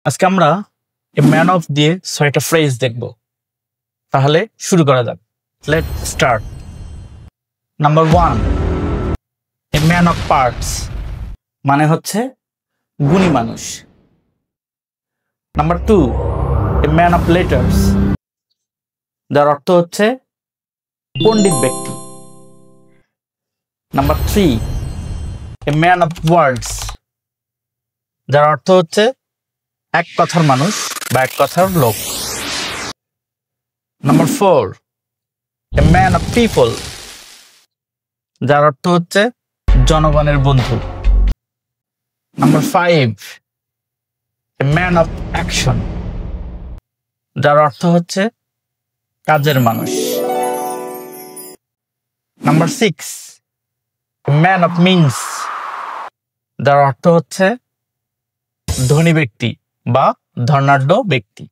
আজকে আমরা a man of দিয়ে 6টা ফ্রেজ দেখব। তাহলে শুরু করা যাক। Let start. Number 1, a man of parts মানে হচ্ছে গুণী মানুষ। Number 2, a man of letters যার অর্থ হচ্ছে পণ্ডিত ব্যক্তি। Number 3, a man of words যার অর্থ হচ্ছে এক কথার মানুষ বা এক কথার লোক। Number 4, a man of people যার অর্থ হচ্ছে জনগণের বন্ধু। Number 5, a man of action যার অর্থ হচ্ছে কাজের মানুষ। Number 6, a man of means যার অর্থ হচ্ছে ধনী ব্যক্তি বা ধনাঢ্য ব্যক্তি।